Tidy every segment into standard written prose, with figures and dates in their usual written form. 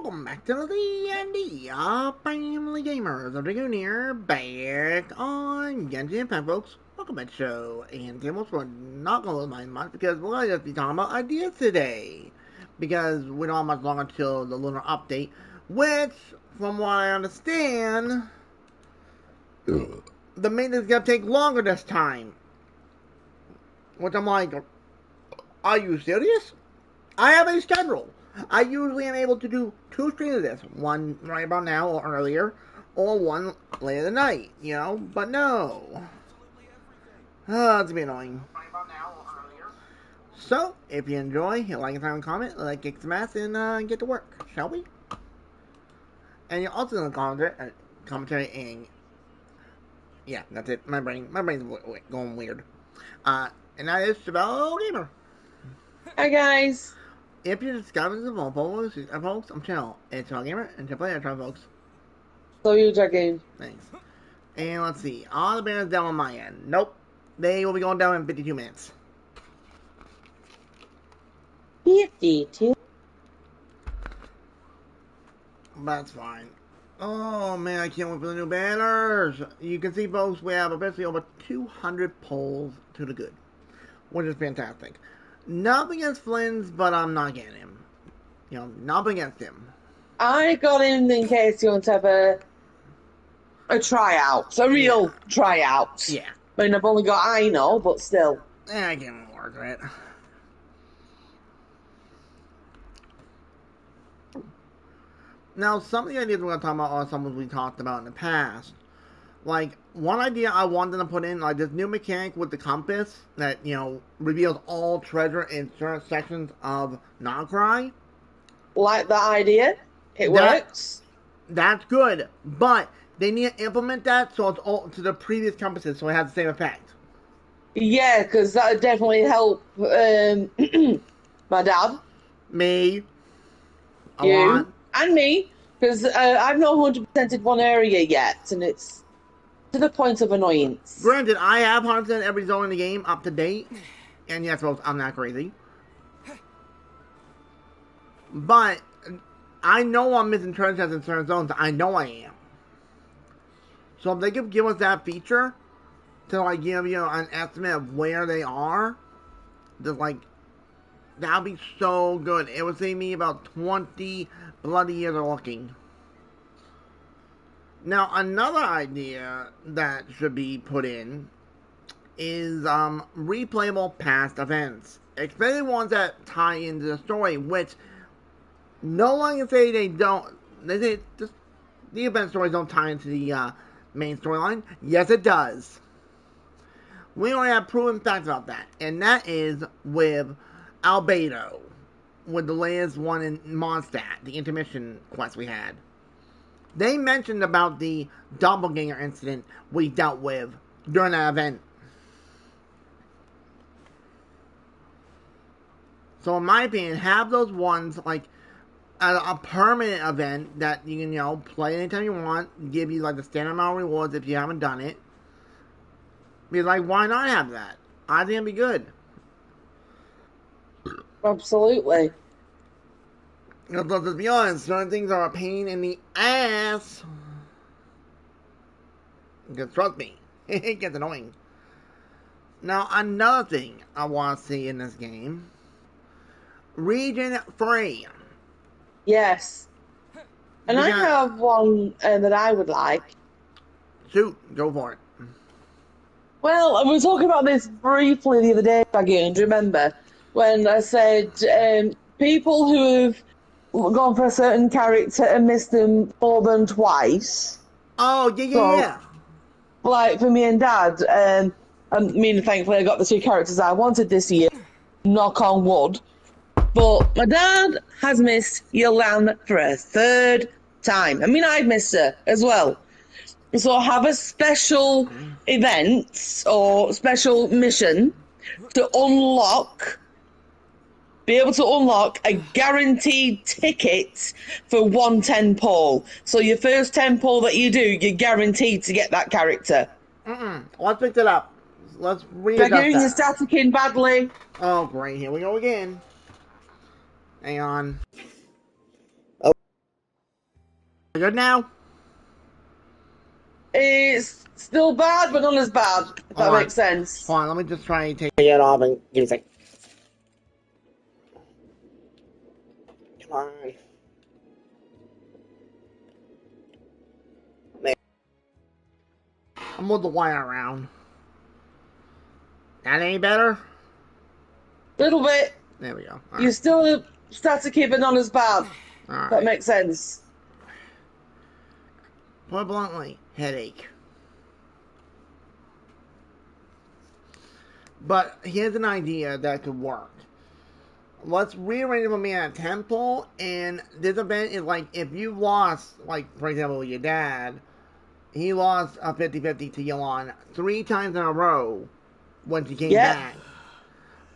welcome back to the D&D Family Gamers. I'm Dragoon here, back on Genshin Impact, folks. Welcome back to the show. And Timos, we're not going to mind much because we're going to just be talking about ideas today. Because we don't have much longer until the lunar update, which, from what I understand, the maintenance is going to take longer this time. Which I'm like, are you serious? I have a schedule. I usually am able to do 2 streams of this. One right about now or earlier, or one later tonight, you know? But no. It's gonna be annoying. So, if you enjoy, hit like and comment, like, kick some ass, and get to work, shall we? And you're also gonna commentary and yeah, that's it. My brain's going weird. And that is Chabelle Gamer. Hi guys. If you're discovering the folks, I'm Channel. It's Chabelle Gamer and Triple A folks. So you Dragoon. Thanks. And let's see. All the banners down on my end. Nope. They will be going down in 52 minutes. 52. That's fine. Oh man, I can't wait for the new banners. You can see, folks, we have officially over 200 polls to the good, which is fantastic. Nothing against Flynn's, but I'm not getting him. You know, nothing against him. I got him in case you want to have a tryout. A real tryout. Yeah. I mean, I've only got Aino, but still. I can't work with it. Now, some of the ideas we're going to talk about are some we talked about in the past. Like, one idea I wanted to put in, like, this new mechanic with the compass that, you know, reveals all treasure in certain sections of Nocry. Like that idea. It works. That's good, but they need to implement that so it's all to the previous compasses so it has the same effect. Yeah, because that would definitely help my dad. Me. A you. lot. And me. Because I've not 100%ed one area yet, and it's to the point of annoyance. Granted, I have 100% every zone in the game up to date. And yes, folks, I'm not crazy. But I know I'm missing treasures in certain zones. I know I am. So if they could give us that feature to, like, give you an estimate of where they are, just, like, that would be so good. It would save me about 20 bloody years of looking. Now, another idea that should be put in is replayable past events, especially ones that tie into the story, which no one can say they don't. They say just the event stories don't tie into the main storyline. Yes, it does. We only have proven facts about that, and that is with Albedo, with the latest one in Mondstadt, the intermission quest we had. They mentioned about the doppelganger incident we dealt with during that event. So in my opinion, have those ones like a permanent event that you can, you know, play anytime you want, give you like the standard amount of rewards if you haven't done it. Be like, why not have that? I think it'd be good. Absolutely. Let's be honest, certain things are a pain in the ass. Because trust me, it gets annoying. Now, another thing I want to see in this game. Region 3. Yes. And I have one that I would like. Shoot, go for it. Well, we were talking about this briefly the other day, Dragoon, do you remember? When I said people who have gone for a certain character and missed them more than twice. Oh, yeah. Like for me and Dad, I mean, thankfully I got the 2 characters I wanted this year, knock on wood. But my dad has missed Yolan for a 3rd time. I mean, I've missed her as well. So have a special event or special mission to be able to unlock a guaranteed ticket for 1 10-pole. So your first 10-pole that you do, you're guaranteed to get that character. Let's pick it up. Let's readjust that. You're staticking badly. Oh, great. Here we go again. Hang on. Good now? It's still bad, but not as bad, if that Hold on. makes sense. Hold on, let me just try and take it off and give me a sec. Come on. There. I'll move the wire around. That any better? Little bit. There we go. All You right. still staticky, but not as bad. All If that right. makes sense. Put bluntly, headache. But here's an idea that could work. Let's rearrange them in a temple, and this event is like if you lost, like for example, your dad, he lost a 50-50 to Yolan 3 times in a row when she came Yep. back.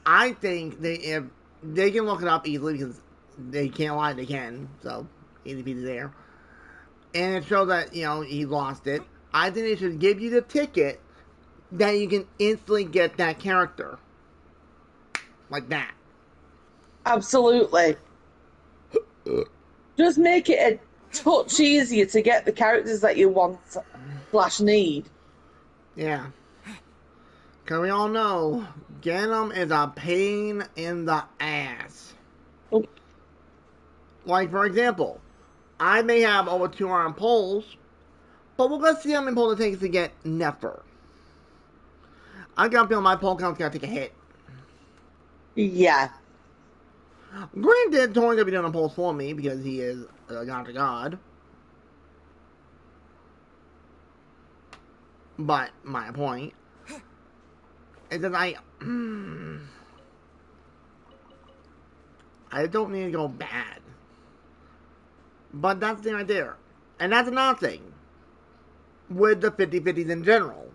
I think if they can look it up easily because they can't lie, they can. So easy peasy there. And it shows that he lost it. I think they should give you the ticket that you can instantly get that character like that. Absolutely. Just make it a touch easier to get the characters that you want / need. Yeah. Because we all know Ganem is a pain in the ass. Oh. Like, for example, I may have over 200 polls, but we're going to see how many polls it takes to get Nefer. I got to feel my poll count's going to take a hit. Yeah. Granted, Tori's going to be doing the polls for me because he is a god to god. But my point is that I don't need to go bad. But that's the thing right there. And that's another thing with the 50-50s in general.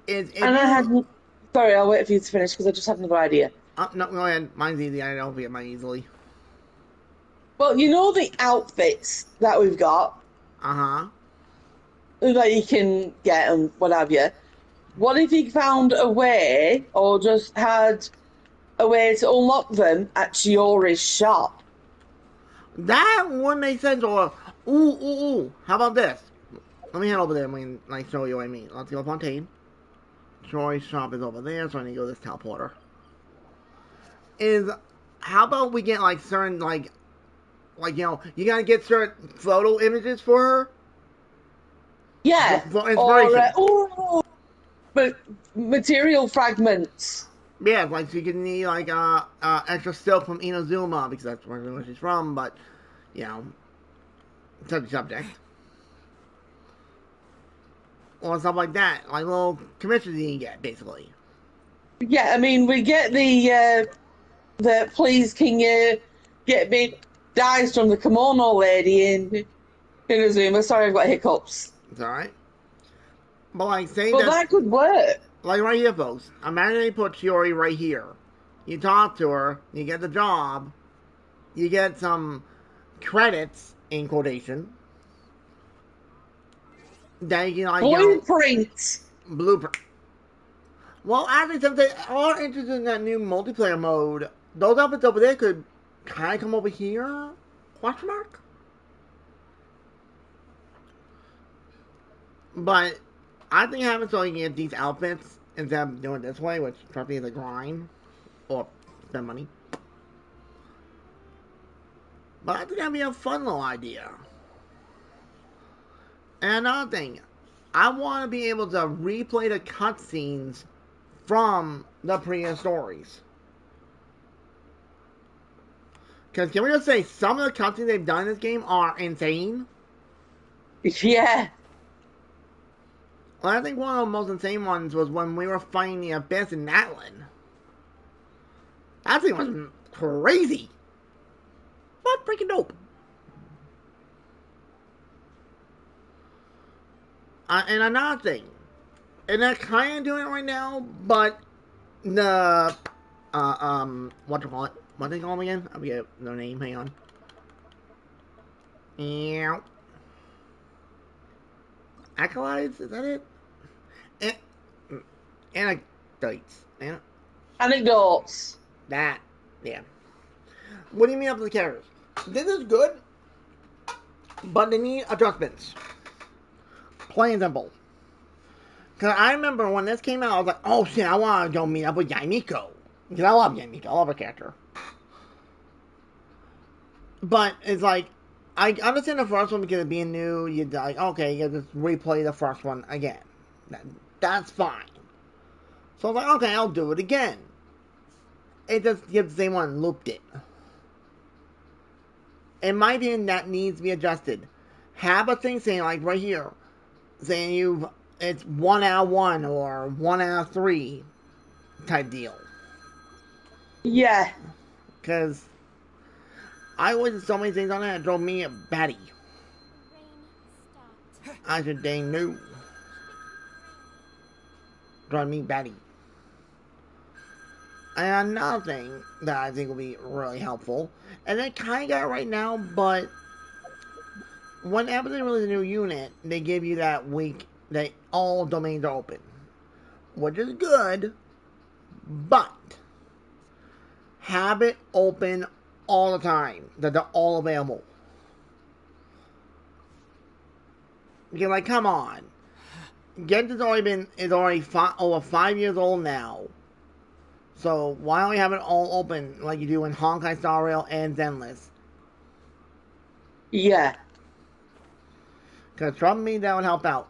Is if And I had. you... Sorry, I'll wait for you to finish because I just had another idea. No, go ahead. Mine's easy. I don't forget mine easily. Well, you know the outfits that we've got Uh-huh. that you can get and what have you. What if you found a way or just had a way to unlock them at Shiori's shop? That would make sense. Or, ooh. How about this? Let me head over there and show you what I mean. Let's go Fontaine. Troy's shop is over there, so I need to go to this teleporter. How about we get certain you gotta get certain photo images for her? Yeah. For inspiration. But material fragments. Yeah, she could need extra silk from Inazuma because that's where she's from, but subject. Or stuff like that. Like little commissions you can get, basically. Yeah, I mean we get the please can you get me dice from the kimono lady in Inazuma. Sorry, I've got hiccups. It's alright. But say But that could work. Like right here, folks. Imagine they put Shiori right here. You talk to her, you get the job, you get some credits, in quotation. Then you can Blueprint. Blueprint. Well, actually, since they are interested in that new multiplayer mode, those outfits over there could kind of come over here? Question mark? But I think having so you can get these outfits instead of doing it this way, which probably is a grind or spend money. But I think that'd be a fun little idea. And another thing, I want to be able to replay the cutscenes from the previous stories. Because can we just say, some of the cutscenes they've done in this game are insane? Yeah. Well, I think one of the most insane ones was when we were fighting the Abyss in Natlin. That thing was crazy. But freaking dope. And another thing, and they're kind of doing it right now, but the what do you call it? What do they call them again? I forget their name. Hang on. Yeah. Acolytes? Is that it? Anecdotes. Anecdotes. That. Yeah. What do you mean up to the characters? This is good, But they need adjustments. Plain and simple. Because I remember when this came out, I was like, oh shit, I want to go meet up with Yaimiko. Because I love Yaimiko. I love her character. But it's like, I understand the first one because it being new, you're like, okay, you just replay the first one again. That's fine. So I was like, okay, I'll do it again. It just gives the same one looped it. In my opinion, that needs to be adjusted. Have a thing saying, like right here, saying it's 1 out of 1 or 1 out of 3 type deal. Yeah. Because I wasted so many things on that, it drove me a batty. I should dang know. Drove me batty. And another thing that I think will be really helpful, and they kind of got it right now, but whenever they release a new unit, they give you that week that all domains are open, which is good, but have it open all the time, that they're all available. You're like, come on. Genshin is already over 5 years old now. So why don't we have it all open like you do in Honkai Star Rail and Zenless? Yeah. Because trust me, that would help out.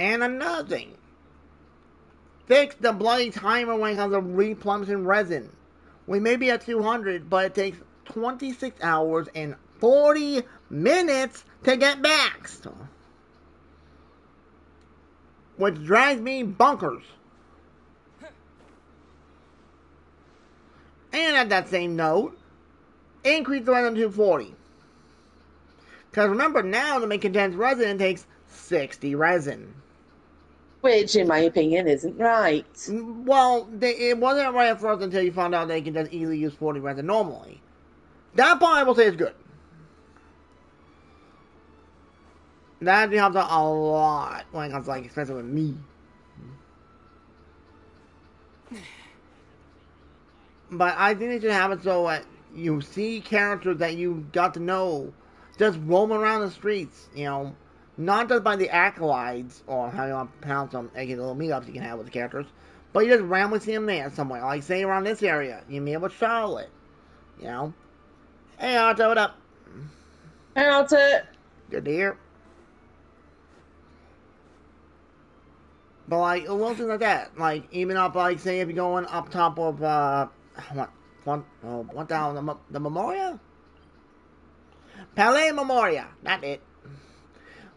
And another thing. Fix the bloody timer when it comes to replenishing resin. We may be at 200, but it takes 26 hours and 40 minutes to get back. Which drives me bonkers. And at that same note, increase the resin to 240. Because remember, now to make condensed resin, it takes 60 resin. Which, in my opinion, isn't right. Well, it wasn't right at first until you found out they can just easily use 40 resin normally. That part I will say is good. That helps out a lot when it comes to, like, especially with me. But I think they should have it so that you see characters that you got to know just roaming around the streets, you know, not just by the acolytes or how you want to pronounce them, aka little meetups you can have with the characters, but you just randomly see them there somewhere. Like, say around this area, you meet up with Charlotte, you know. Hey, Otto, what up? Hey, Alter. Good to hear. But, like, little things like that. Like, even up, like, say if you're going up top of, what down, the Memoria? Palais Memoria, not it.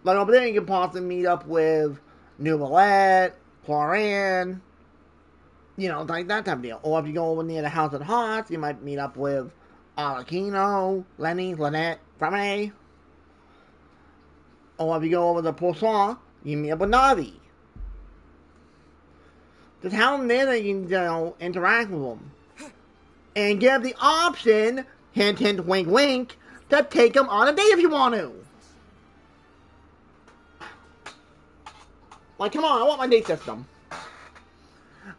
Like, over there you can possibly meet up with New Ballet, Cloran, you know, like that type of deal. Or if you go over near the House of Hearts, you might meet up with Arlecchino, Lenny, Lynette, Frame. Or if you go over to Poisson, you meet up with Navi. Just have them there that you can, you know, interact with them. And give the option, hint, hint, wink, wink, to take them on a date if you want to. Like, come on, I want my date system.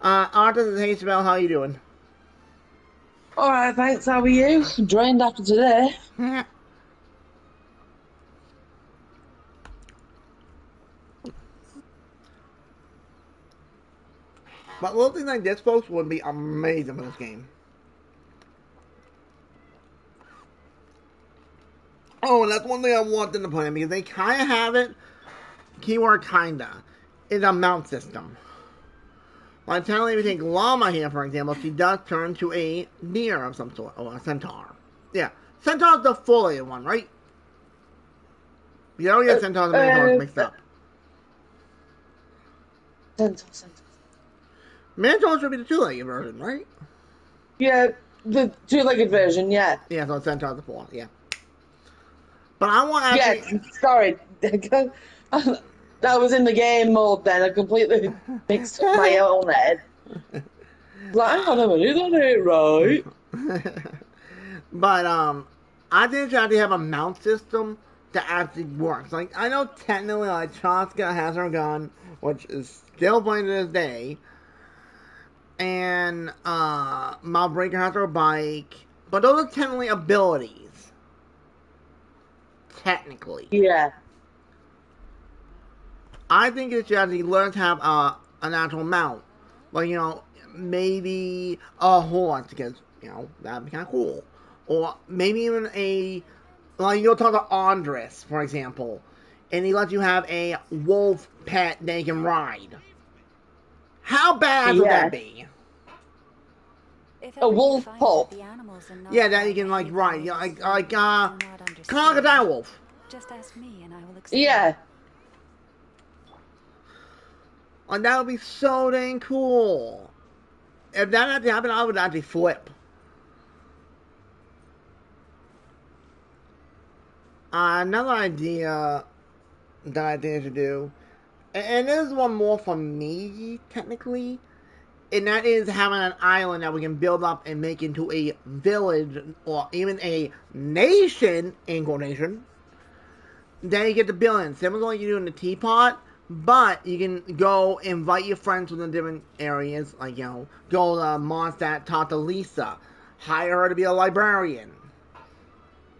Arthur, hey, Isabel, how you doing? All right, thanks. How are you? Drained after today. But little things like this, folks, would be amazing for this game. Oh, and that's one thing I want them to put in, because they kind of have it, keyword kinda, is a mount system. Like, technically, if you take Llama here, for example, she does turn to a deer of some sort, or a centaur. Yeah, centaur's the fully one, right? You know, yeah, centaurs and minotaurs mixed up. Centaur. Minotaur should be the two-legged version, right? Yeah, the two-legged version, yeah. Yeah, so centaur's the full one, yeah. But I want actually... Yeah, sorry. That was in the game mode then. I completely mixed up my own head. Like, hang on a minute, that ain't right. But, I think you actually have a mount system that actually works. Like, I know technically, like, Chaska has her gun, which is still playing to this day. And, Malbreaker has her bike. But those are technically abilities. technically. Yeah. I think it should actually learn to have an actual mount. Like, maybe a horse, because, that'd be kind of cool. Or maybe even like, you'll talk to Andres, for example, and he lets you have a wolf pet that you can ride. How bad would Yeah. that be? A wolf pup. Yeah, that you can, like, ride. Kind of like a dire wolf. Just ask me and I will explain. Yeah. Like, that would be so dang cool. If that actually happened, I would actually flip. Another idea that I think I should do, and this is one more for me, technically, and that is having an island that we can build up and make into a village, or even a nation, in quotation, then you get the build in. Similar to what you do in the teapot, but you can go invite your friends from the different areas, like, go to Mondstadt, talk to Lisa, hire her to be a librarian.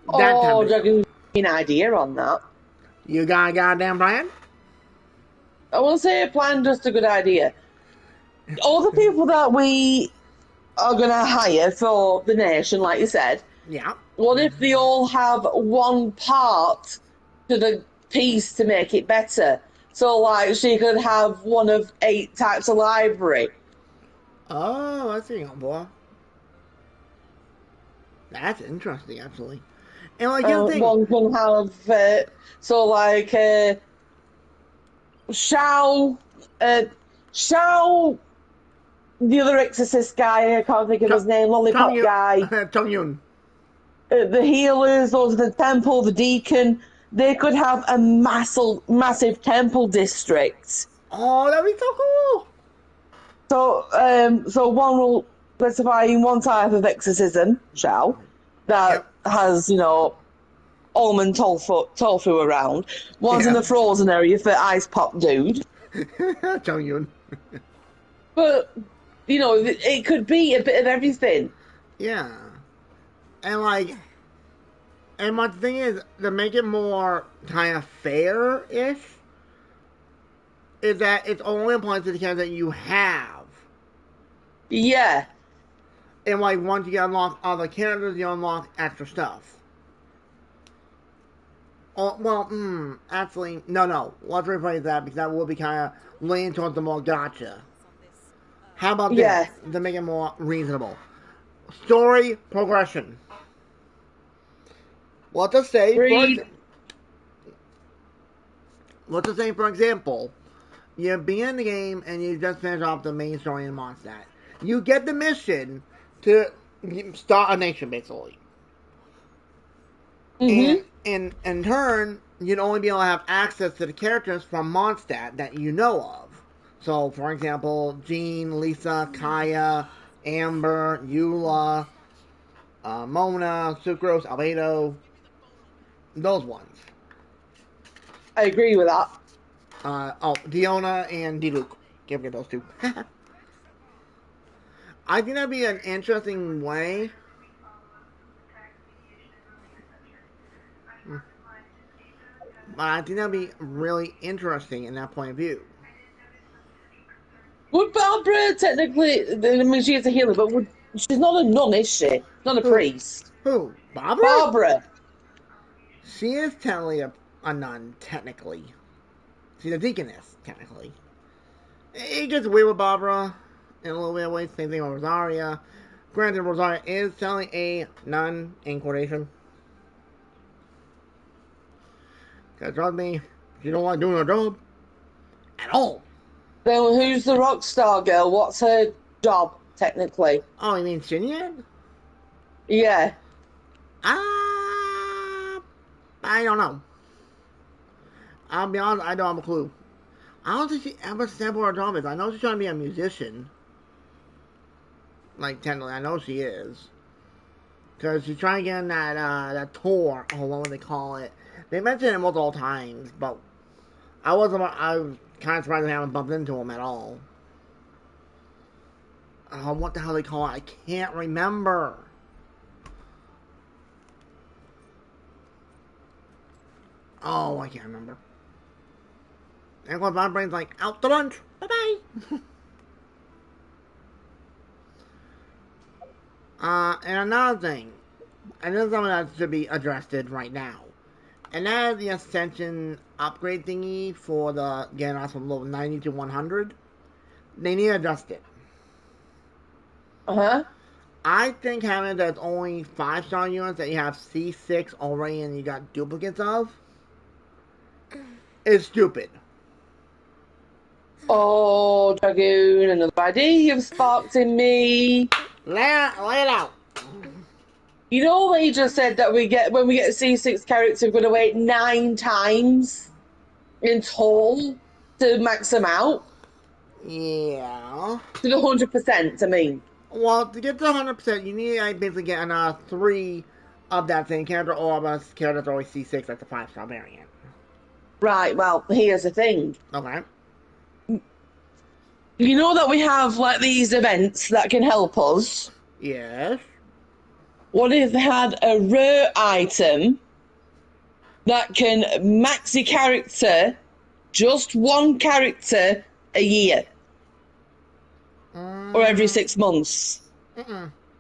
That type Oh, of do thing. you have an idea on that? You got a goddamn plan? I will say a plan just a good idea. All the people that we are going to hire for the nation, like you said, Yeah. what if they all have one part to the piece to make it better? So, like, she could have one of 8 types of library. Oh, I see, boy. That's interesting, actually. And, like, here's the thing. One can have, Shao, Shao, the other exorcist guy, I can't think of his name, lollipop guy. Chong Yun. The healers, those of the temple, the deacon, they could have a massive temple district. Oh, that'd be so cool. So one will specify in one type of exorcism, Shao, that has, almond tofu around. One's in the frozen area for Ice Pop Dude. Chong Yun. But, it could be a bit of everything. Yeah. And, like, and my thing is, to make it more kind of fair-ish, is that it's only applies to the characters that you have. Yeah. And, like, once you unlock other characters, you unlock extra stuff. Oh, well, actually, no. Let's rephrase that, because that will be kind of leaning towards the more gotcha. How about this, to make it more reasonable? Story progression. Let's just say, for example, you begin the game and you just finish off the main story in Mondstadt. You get the mission to start a nation, basically. Mm-hmm. And in turn, you'd only be able to have access to the characters from Mondstadt that you know of. So, for example, Jean, Lisa, Kaya, Amber, Eula, Mona, Sucrose, Albedo, those ones. I agree with that. Diona and Diluc. Can't forget those two. I think that'd be an interesting way. But I think that'd be really interesting in that point of view. Would Barbara technically, I mean, she is a healer, but she's not a nun, is she? Not a priest. Who? Barbara? Barbara. She is technically a nun, technically. She's a deaconess, technically. It gets weird with Barbara in a little bit of ways. Same thing with Rosaria. Granted, Rosaria is technically a nun, in quotation. Because trust me, she don't like doing her job. At all. Then who's the rock star girl? What's her job, technically? Oh, you mean Xinyan? Yeah. I don't know. I'll be honest, I don't have a clue. I don't think she ever said what her job is. I know she's trying to be a musician. Like, technically, I know she is. Because she's trying to get in that tour, or what would they call it. They mentioned it multiple times, but I was kind of surprised they haven't bumped into him at all. What the hell they call it? I can't remember. Oh, I can't remember. And when my brain's like, out to lunch. Bye-bye. And another thing, and this is something that should be addressed right now, and that is the Ascension upgrade thingy for the getting us from level 90 to 100. They need to adjust it. Uh-huh. I think having there's only 5-star units that you have C6 already and you got duplicates of is stupid. Oh, Dragoon, another idea you've sparked in me. Lay it out. You know they just said that when we get a C6 character, we're going to wait 9 times in total to max them out? Yeah. To the 100%, I mean. Well, to get to 100%, you need to basically get another 3 of that same character, or of us characters always C6, like the 5-star variant. Right, well, here's the thing. Okay. You know that we have, like, these events that can help us? Yes. What if they had a rare item that can max your character, just one character, a year? Or every 6 months?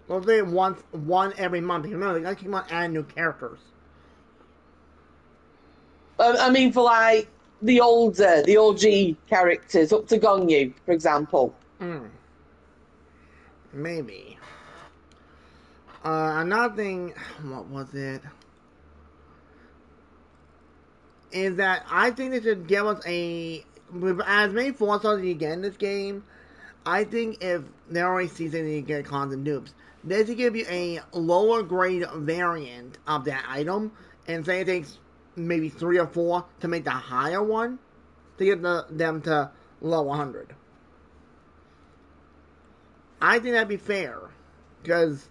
Well, they want one every month. Because remember, they gotta keep on adding new characters. I mean, for, like, the OG characters, up to Gonyu, for example. Maybe. Another thing, what was it? Is that I think they should give us with as many 4-stars as you get in this game. I think if they're already season you get cons and dupes, they should give you a lower grade variant of that item, and say it takes maybe 3 or 4 to make the higher one to get them to low 100. I think that'd be fair, because,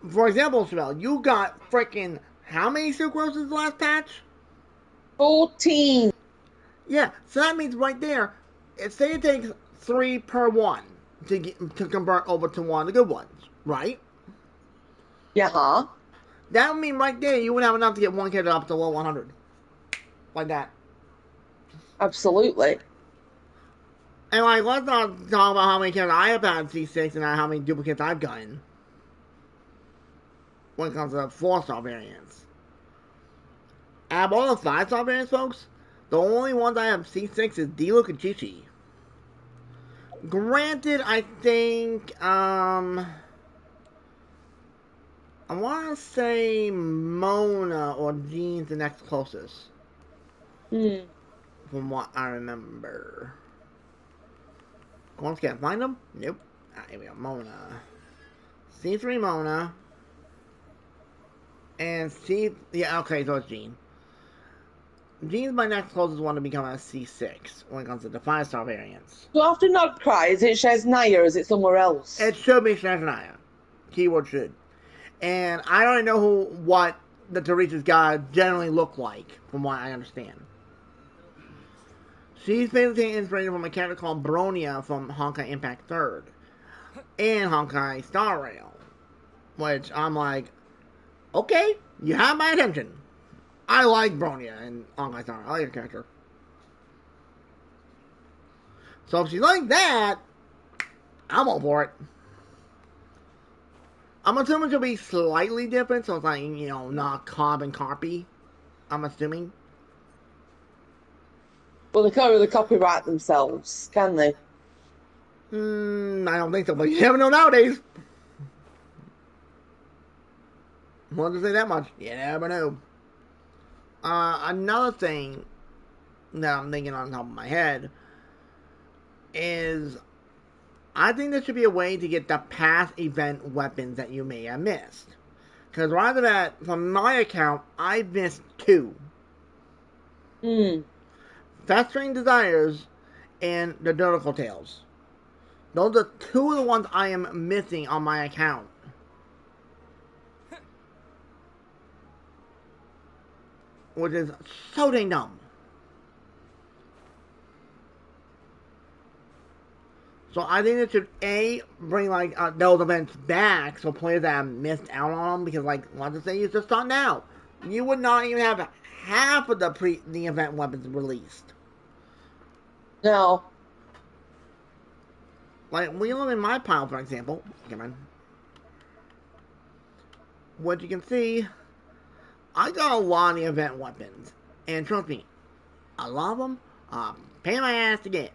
for example, Chevelle, you got freaking how many Silk Roses last patch? 14. Yeah, so that means right there, say it takes 3 per one to convert over to one of the good ones, right? Yeah. That would mean right there you would have enough to get one character up to low 100. Like that. Absolutely. And like, let's not talk about how many characters I have had C6 and how many duplicates I've gotten when it comes to 4-star variants. Out of all the 5-star variants, folks, the only ones I have C6 is Diluc and Chi-Chi. Granted, I think, I want to say Mona or Jean's the next closest. From what I remember. Once can't find them? Nope. Here we go. Mona. C3 Mona. And yeah, okay, so it's Jean. Jean's my next closest one to become a C6 when it comes to the 5-star variants. So after Not Cry, is it Shesnaya or is it somewhere else? It should be Shesnaya. Keyword should. And I don't know what the Teresa's God generally look like, from what I understand. She's basically inspired from a character called Bronia from Honkai Impact 3rd and Honkai Star Rail. Which I'm like, okay, you have my attention. I like Bronia and Honkai Star Rail. I like her character. So if she's like that, I'm all for it. I'm assuming she'll be slightly different, so it's like, not Cobb and Carpy. I'm assuming. Well, they can't really copyright themselves, can they? I don't think so, but you never know nowadays. Want to say that much? You never know. Another thing that I'm thinking on top of my head is I think there should be a way to get the past event weapons that you may have missed. Because rather that, from my account, I missed 2. Festering Desires and the Dirtical Tales. Those are 2 of the ones I am missing on my account. Which is so dang dumb. So I think it should bring those events back so players that have missed out on them, because let's just say you're just starting out. you would not even have half of the event weapons released. No. Like, we look in my pile, for example. Come on. What you can see, I got a lot of the event weapons. And trust me, a lot of them pay my ass to get.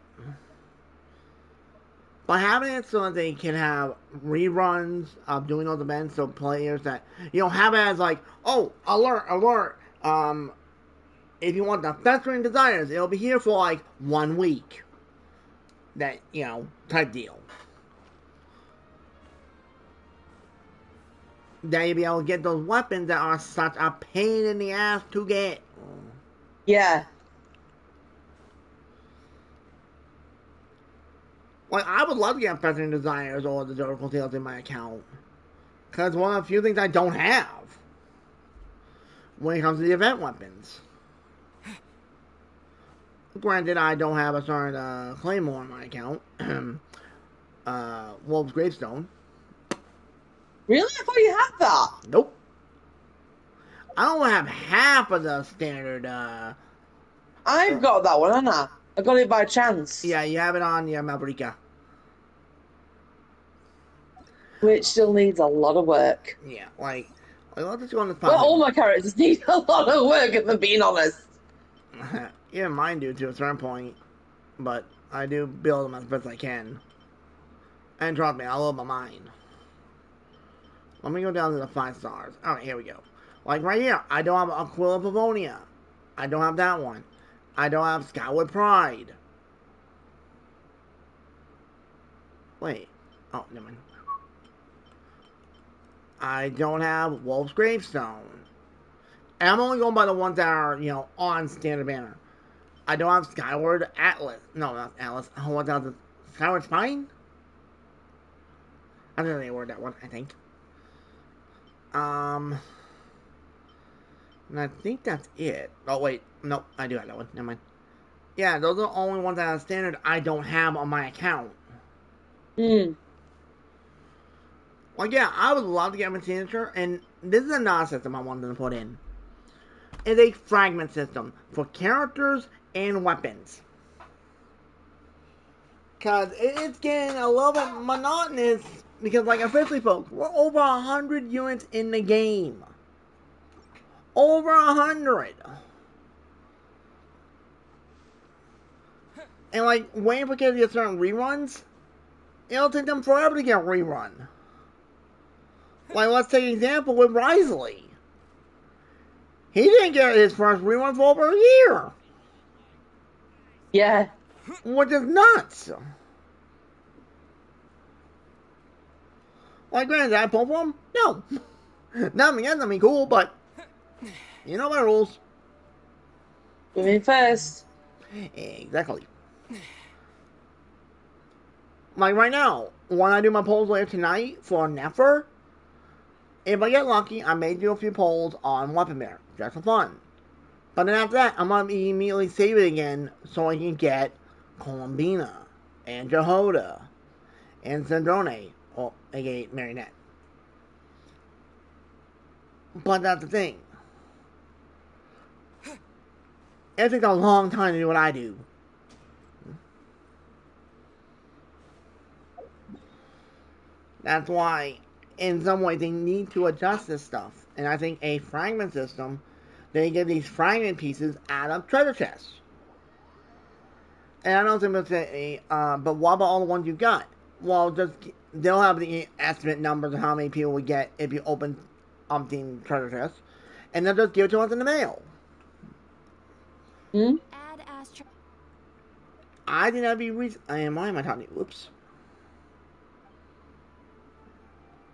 But having it so that they can have reruns of doing those events, so players that, have it as like, oh, alert, alert. If you want the festering desires, it'll be here for like 1 week. That, type deal. Then you'll be able to get those weapons that are such a pain in the ass to get. Yeah. Like, I would love to get Festering Desires or the Zodiacal Tales in my account. Because one of the few things I don't have when it comes to the event weapons. Granted, I don't have a certain Claymore in my account. Wolf's Gravestone. Really? I thought you had that. Nope. I don't have half of the standard. I've got that one, haven't I? I got it by chance. Yeah, you have it on your Mavrika. Which still needs a lot of work. Yeah, like let's just go on this. Well, all my characters need a lot of work, if I'm being honest. Yeah, mine do to a certain point, but I do build them as best I can. And trust me, I love my mine. Let me go down to the 5 stars. Alright, here we go. Like right here, I don't have Aquila Pavonia. I don't have that one. I don't have Skyward Pride. Wait. Oh, never mind. I don't have Wolf's Gravestone. And I'm only going by the ones that are, on Standard Banner. I don't have Skyward Atlas. No, not Atlas. Oh, what's that? Skyward Spine? I don't know the word that one, I think. And I think that's it. Oh, wait. Nope, I do have that one. Never mind. Yeah, those are the only ones that are standard I don't have on my account. Like, yeah, I would love to get my signature, and this is another system I wanted to put in. It's a fragment system for characters and weapons. Because it's getting a little bit monotonous, because, like, officially, folks, we're over 100 units in the game. Over 100. And, like, waiting for kids to get certain reruns, it'll take them forever to get a rerun. Like, let's take an example with Risley. He didn't get his first rerun for over a year. Yeah. Which is nuts. Like, granted, did I pull for him? No. Nothing against him, cool, but you know my rules. Women first. Exactly. Like right now, when I do my polls later tonight for Nefer, if I get lucky, I may do a few polls on Weapon Bear, just for fun. But then after that, I'm going to immediately save it again so I can get Columbina, and Jehoda, and Sandrone, or aka Marionette. But that's the thing. It takes a long time to do what I do. That's why, in some way, they need to adjust this stuff. And I think a fragment system, they get these fragment pieces out of treasure chests. And I know some people say, but what about all the ones you got? Well, they'll have the estimate numbers of how many people would get if you open umpteen treasure chests. And they'll just give it to us in the mail. Add Astro. I think that'd be reason. And why am I talking to you? Whoops.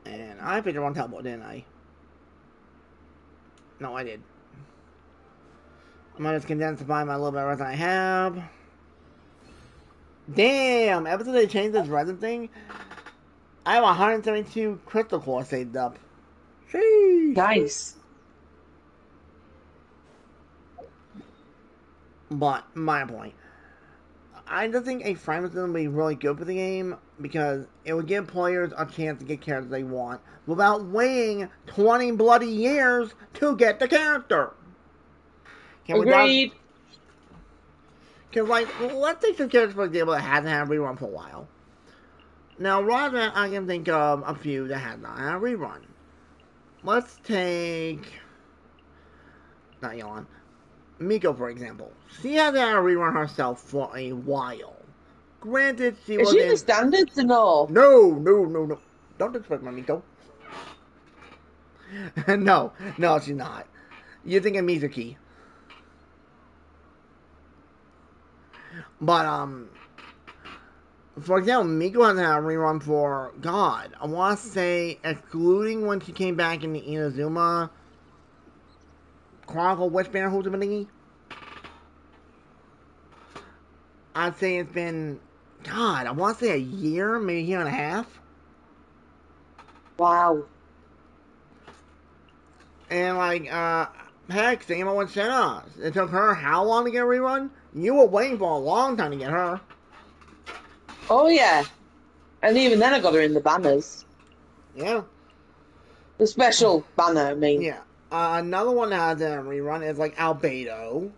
And I picked the wrong teleport, didn't I? No, I did. I'm gonna just condense to find my little bit of resin I have. Damn! Ever since they changed this resin thing, I have 172 crystal cores saved up. Sheesh! Nice. But, my point. I just think a fragment system would be really good for the game. because it would give players a chance to get characters they want without waiting 20 bloody years to get the character. Agreed. Because, like, let's take some characters, for example, that hasn't had a rerun for a while. Now, rather than I can think of a few that have not had a rerun. Let's take... Not Yawn. Miko, for example. She hasn't had a rerun herself for a while. Granted, she was Is she the standard to know? No. Don't disrespect my Miko. No, she's not. You're thinking Mizuki. But, for example, Miko hasn't had a rerun for, God, I want to say, excluding when she came back in the Inazuma Chronicle Wishband Hotamanigi. I'd say it's been, God, I want to say a year, maybe a year and a half. Wow. And, like, heck, same with Senna. It took her how long to get a rerun? You were waiting for a long time to get her. Oh, yeah. And even then I got her in the banners. Yeah. The special banner, I mean. Yeah. Another one that has a rerun is, like, Albedo.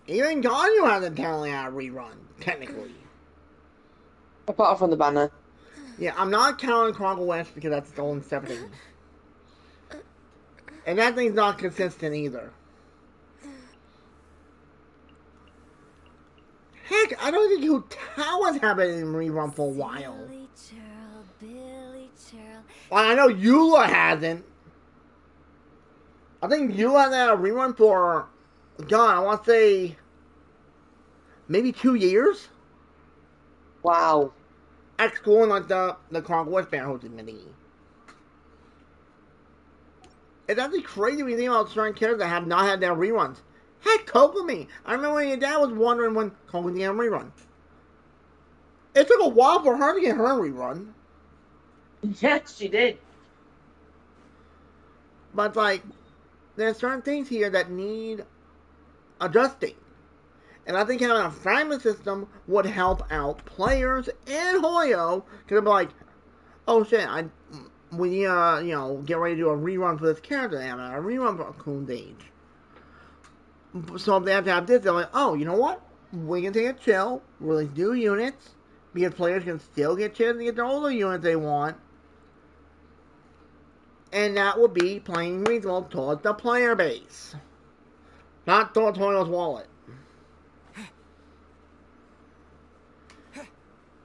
Even Ganyu hasn't technically had a rerun, technically. Apart from the banner. Yeah, I'm not counting Chronicle West because that's its own separate thing. And that thing's not consistent either. Heck, I don't think Utawa's had it in rerun for a while. Billy Churl. Well, I know Eula hasn't. I think Eula hasn't had a rerun for, God, I want to say, maybe 2 years? Wow. Excluding, like, the Chronicle West banner hosted mini. It's actually crazy when you think about certain characters that have not had their reruns. Heck, Kokomi. I remember when your dad was wondering when Kokomi had a rerun. It took a while for her to get her rerun. Yes, she did. But, like, there's certain things here that need adjusting. And I think having a fragment system would help out players and Hoyo. Because they'll be like, oh shit, we need to, get ready to do a rerun for this character. They have a rerun for Kun's age. So if they have to have this, they're like, oh, you know what? We can take a chill, release new units, because players can still get chills to get the older units they want. And that would be playing reasonable towards the player base. Not towards Hoyo's wallet.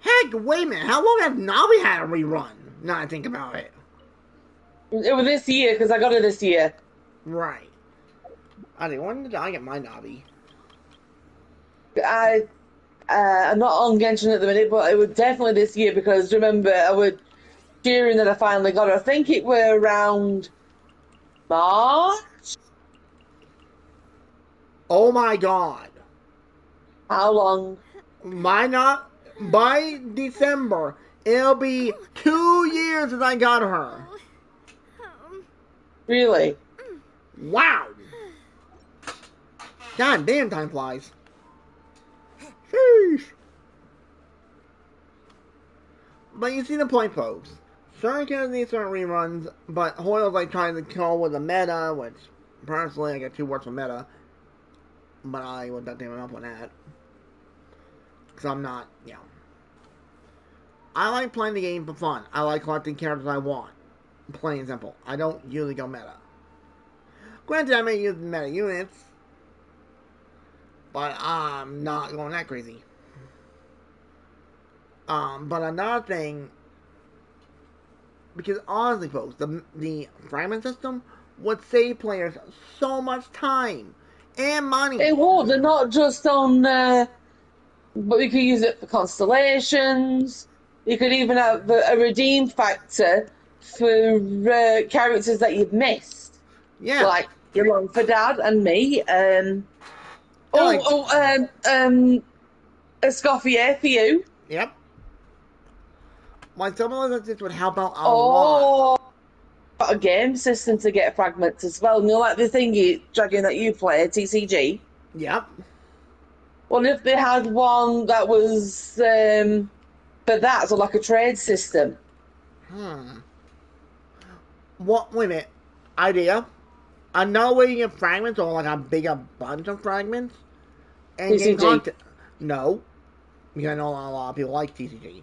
Heck, wait a minute. How long has Navi had a rerun? Now I think about it. It was this year, because I got it this year. Right. I think, when did I get my Navi? I'm not on Genshin at the minute, but it was definitely this year, because remember, I was cheering that I finally got it. I think it were around March? Oh my god. How long? By December, it'll be 2 years since I got her. Really? Wow. God damn, time flies. Sheesh. But you see the point, folks. Certain characters need certain reruns, but Hoyle's like trying to kill with a meta, which personally I get 2 words for meta. But I would not give up on that. Because I'm not, I like playing the game for fun. I like collecting characters I want. Plain and simple. I don't usually go meta. Granted, I may use meta units, but I'm not going that crazy. But another thing, because honestly, folks, the fragment system would save players so much time and money. It would. They're not just on, but you could use it for constellations. You could even have a redeem factor for characters that you've missed. Yeah. Like your mum for dad and me. A Escoffier for you. Yep. Like some of those would help out a lot. Got a game system to get fragments as well. Like the thingy dragon that you play, TCG. Yep. Well, if they had one that was for that, so like a trade system. What? Wait a minute. Idea. Another way you get fragments, or like a bigger bunch of fragments, and gain TCG. content. No, because I know a lot of people like TCG.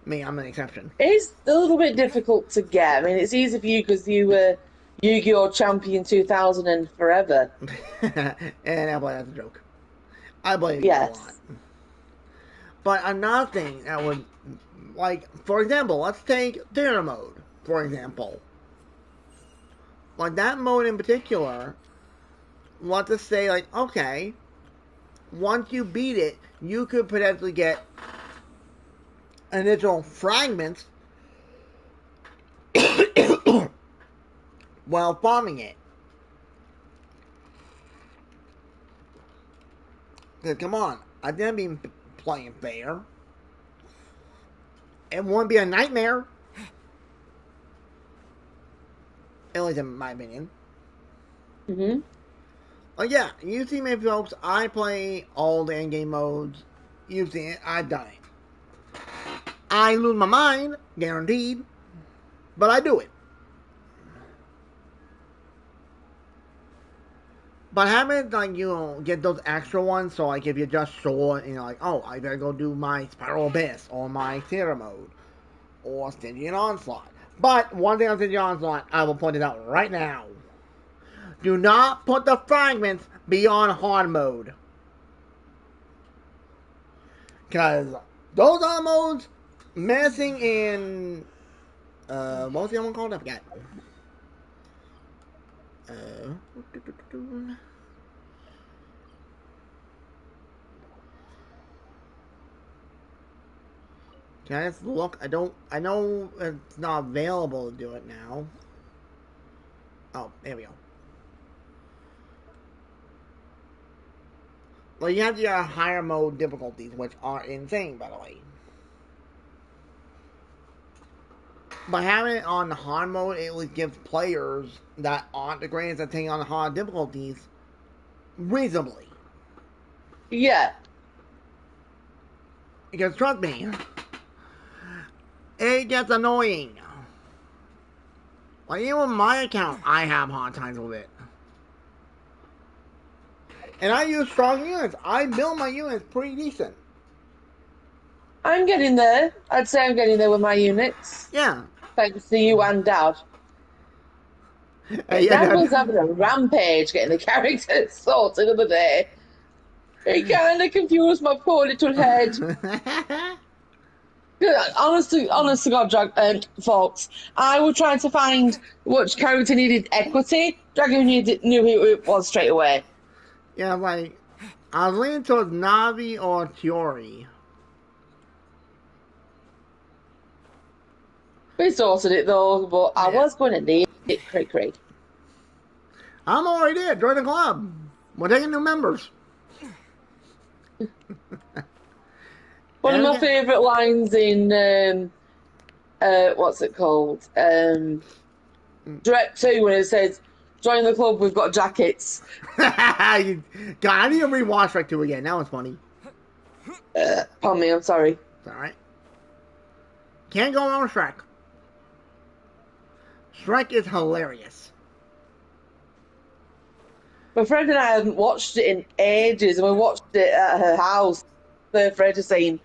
Me, I'm an exception. It's a little bit difficult to get. I mean, it's easy for you because you were Yu-Gi-Oh! Champion 2000 and forever. And I blame that's a joke. I blame you a lot. Yes. But another thing that would, like, for example, let's take theater mode, for example. Like, that mode in particular, let's just say, like, okay, once you beat it, you could potentially get additional fragments while farming it. Because, come on, I didn't be playing fair. It wouldn't be a nightmare. At least in my opinion. Hmm. Yeah, you see me, folks. I play all the endgame modes. You've seen it. I've done it. I lose my mind, guaranteed. But I do it. But having, like, you know, get those extra ones, so, like, if you're just short, and you're like, oh, I better go do my Spiral Abyss, or my Theater Mode, or Stygian Onslaught. But, one thing on Stygian Onslaught, I will point it out right now. Do not put the fragments beyond hard mode. Because those other modes, messing in, what was the other one called? I forgot. Can I just look? I know it's not available to do it now. Oh, there we go. Well, you have your higher mode difficulties, which are insane, by the way. By having it on the hard mode, it would give players that aren't the greatest at taking on the hard difficulties reasonably. Yeah. Because trust me, it gets annoying. Like, even with my account, I have hard times with it. And I use strong units. I build my units pretty decent. I'm getting there. I'd say I'm getting there with my units. Yeah. Thanks to you and Dad. Yeah, Dad was having a rampage getting the characters sorted the other day. It kind of confused my poor little head. Honest to God, folks, I was trying to find which character needed equity. Dragon knew who it was straight away. Yeah, like, I was leaning towards Navi or Tiori. We sorted it though, but I Yeah. was going to need it, cray. I'm already there. Join the club. We're taking new members. One of my Okay. favourite lines in what's it called? Direct 2 when it says, "Join the club, we've got jackets." God, I need to rewatch Shrek 2 again. That was funny. Pardon me, I'm sorry. It's alright. Can't go wrong with Shrek. Shrek is hilarious. My friend and I hadn't watched it in ages, and we watched it at her house. The friend is saying,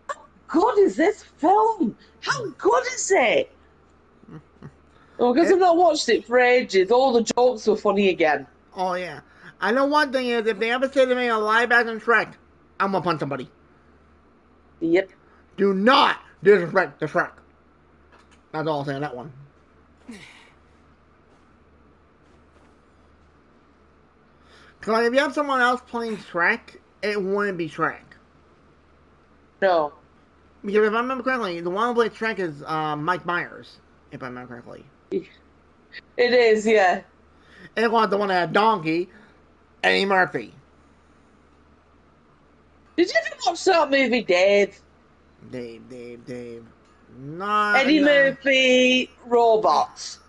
"How good is this film? How good is it?" Well, because I've not watched it for ages, all the jokes were funny again. Oh, yeah. I know one thing is, if they ever say to me a live action Shrek, I'm gonna punch somebody. Yep. Do not disrespect the Shrek. That's all I'll say on that one. Because if you have someone else playing Shrek, it wouldn't be Shrek. No. Because if I remember correctly, the one who played Shrek is Mike Myers, if I remember correctly. It is, yeah. And it was the one that had Donkey, Eddie Murphy. Did you ever watch that movie, Dave? Dave. Nah, Eddie nah. Murphy Robots.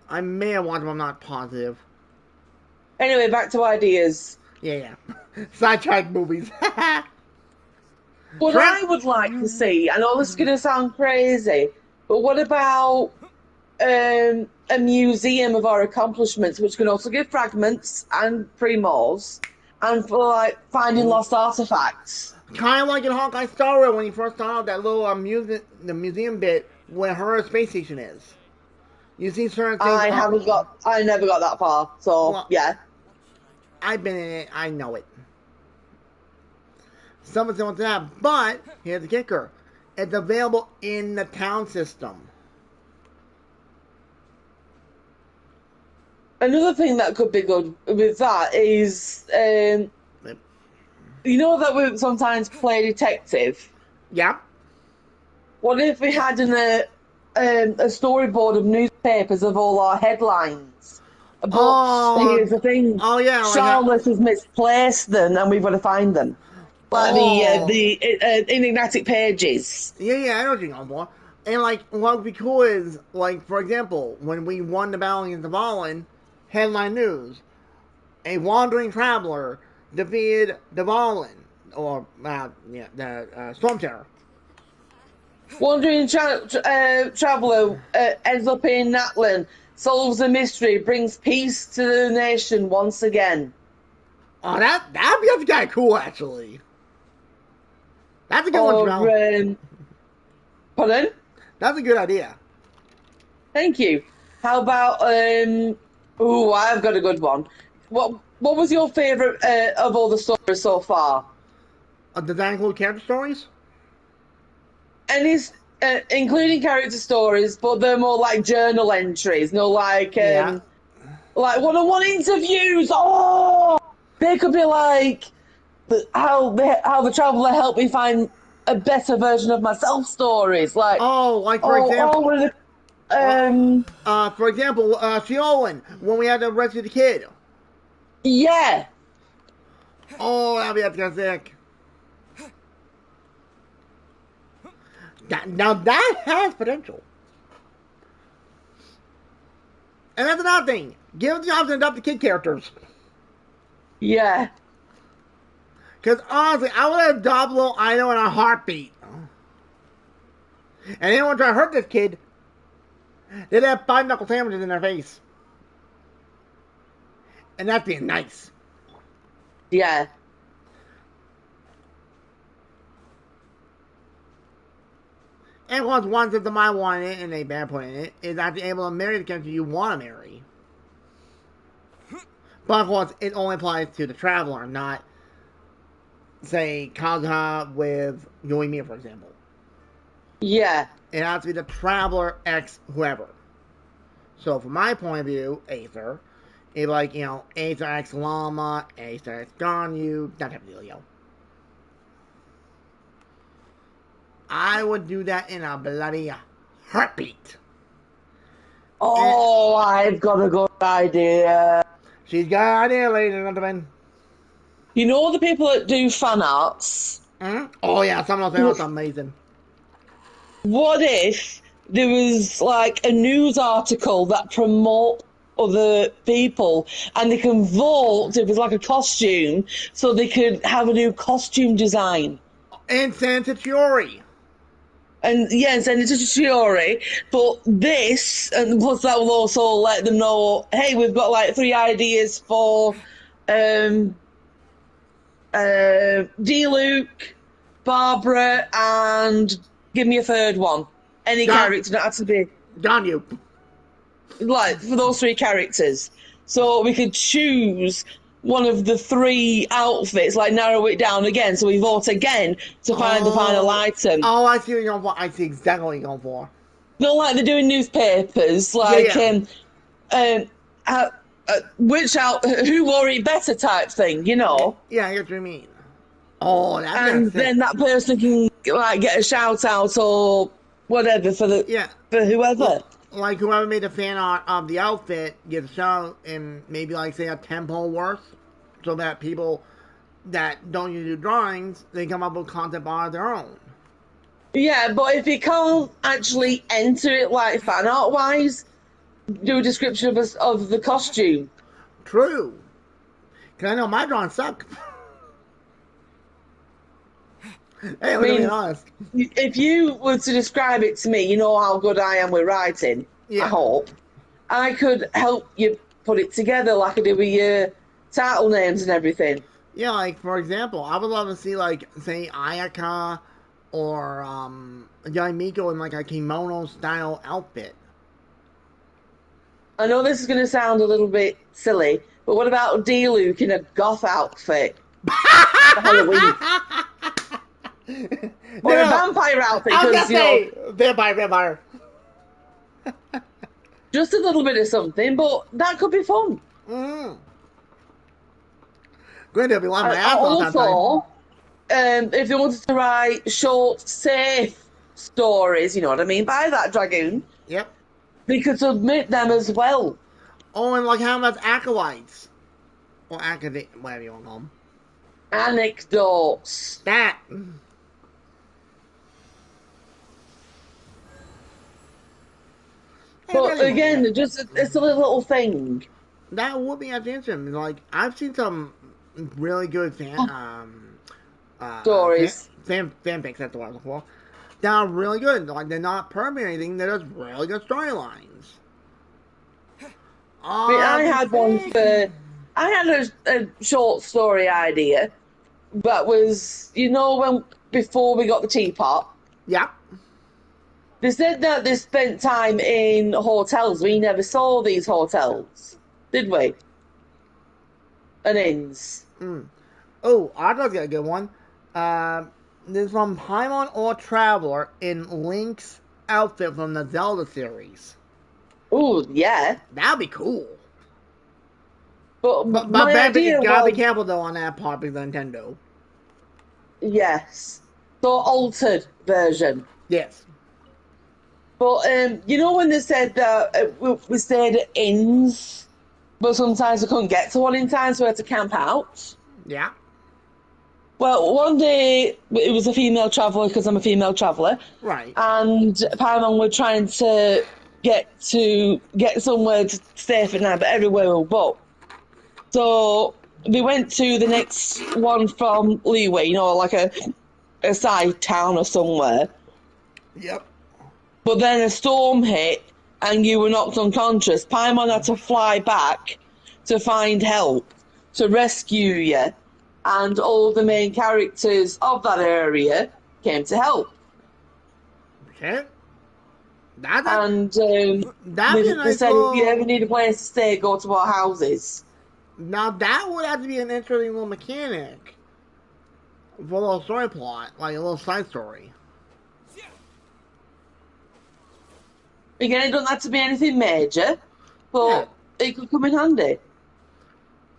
I may have watched them, I'm not positive. Anyway, back to ideas. Yeah. Sidetrack movies. What Trent, I would like to see, I know this is going to sound crazy, but what about a museum of our accomplishments, which can also give fragments and pre-mors, and for like finding lost artifacts? kind of like in Hawkeye Star Rail when you first saw that little the museum bit where her space station is. You see certain things. I never got that far, so Well, yeah. I've been in it. I know it. Something similar to that. But here's the kicker: it's available in the town system. Another thing that could be good with that is, you know that we sometimes play detective. Yeah. What if we had a storyboard of newspapers of all our headlines? But Oh. here's the thing: Oh yeah. Like Charlotte has misplaced them, and we've got to find them. Like oh. the enigmatic pages. Yeah. Yeah. I know what you're going for. And like, what would be cool is like, for example, when we won the battle against the Valen, headline news: a wandering traveler defeated the Valen, or yeah, the Storm Terror. Wandering traveller ends up in Natlan, solves a mystery, brings peace to the nation once again. Oh, that'd be kind of cool, actually. That's a good one, Or, Jamel. pardon? That's a good idea. Thank you. How about, oh, I've got a good one. What was your favourite of all the stories so far? Does that include character stories? Any, including character stories, but they're more like journal entries, no Yeah. like one-on-one interviews. Oh, they could be like how the traveler helped me find a better version of myself stories. Like Oh, like for example, one of the uh, for example, Fiolan, when we had to rescue the kid. yeah. Oh, that'd be fantastic. Now that has potential. And that's another thing. Give us the option to adopt the kid characters. Yeah. Because honestly, I would adopt little Ino in a heartbeat. And anyone try to hurt this kid, they'd have 5 knuckle sandwiches in their face. And that's being nice. Yeah. And once one system I want in it, and a bad point in it, is actually able to marry the character you want to marry. But of course, it only applies to the traveler, not, say, Kazuha with Yoimiya, for example. Yeah. It has to be the traveler X whoever. So from my point of view, Aether, it's like, Aether X Llama, Aether X Ganyu, that type of deal, I would do that in a bloody heartbeat. Oh, I've got a good idea. She's got an idea, ladies and gentlemen. You know the people that do fan arts? Mm-hmm. Oh yeah, some of those are amazing. What if there was like a news article that promote other people and they can vote if it's like a costume so they could have a new costume design? And Santa Chiori. And yeah, and send it to Shiori. But this, and plus that will also let them know, hey, we've got like 3 ideas for um D Luke, Barbara, and give me a third one. Any character, not have to be Ganyu. like for those 3 characters. So we could choose one of the 3 outfits, like narrow it down again, so we vote again to find the final item. Oh, I see what you're going for. I see exactly what you're going for. Not like they're doing newspapers, like um, who wore it better type thing, you know. Yeah, I get what you mean. Oh, And then that person can like get a shout out or whatever for whoever. Like whoever made the fan art of the outfit gets a shout and maybe like say a 10 poll worth, so that people that don't usually do drawings, they come up with concept art of their own. Yeah, but if you can't actually enter it like fan art wise, do a description of the costume. True. Because I know my drawings suck. Hey, I look at me mean, honest. if you were to describe it to me, you know how good I am with writing, I Yeah. hope. I could help you put it together like I do with your title names and everything. Yeah, like for example, I would love to see like say Ayaka or Yaimiko in like a kimono style outfit. I know this is going to sound a little bit silly, but what about D Luke in a goth outfit for Halloween? Or a No, vampire outfit, I was because, gonna say vampire, vampire. just a little bit of something, but that could be fun. Mm. Granted, I'll be lying my And ass off that time. also, if they wanted to write short, safe stories, you know what I mean, by that dragoon, Yep. they could submit them as well. Oh, and like how much acolytes or academic, whatever you want to call them. Anecdotes. That. Hey, But really like again, it. just it's a little thing. That would be actually interesting. Like I've seen some really good Stories. fanfics. That's the word I'm looking for. That are really good. Like they're not permanent or anything. They're just really good storylines. I mean, The thing. I had a short story idea that was, when before we got the teapot, Yep. they said that they spent time in hotels. We never saw these hotels, did we? And inns. Mm. Oh, I thought you got a good one. Uh, this is from Paimon or Traveler in Link's outfit from the Zelda series. Oh, yeah. That'd be cool. But But my you idea gotta be was, careful though on that part because of Nintendo. yes, the altered version. Yes. But when they said that we stayed at inns, but sometimes we couldn't get to one in time, so we had to camp out. Yeah. Well, one day it was a female traveller, because I'm a female traveller, Right. and Paimon were trying to get somewhere to stay for now, but everywhere we booked. So they went to the next one from Leeway, like a side town or somewhere. Yep. But then a storm hit and you were knocked unconscious. Paimon had to fly back to find help, to rescue you, and all the main characters of that area came to help. Okay. That And that'd be a they nice said, if you ever little. need a place to stay, go to our houses. Now that would have to be an interesting little mechanic for a little story plot, like a little side story. Again, it doesn't have to be anything major, Yeah. but it could come in handy.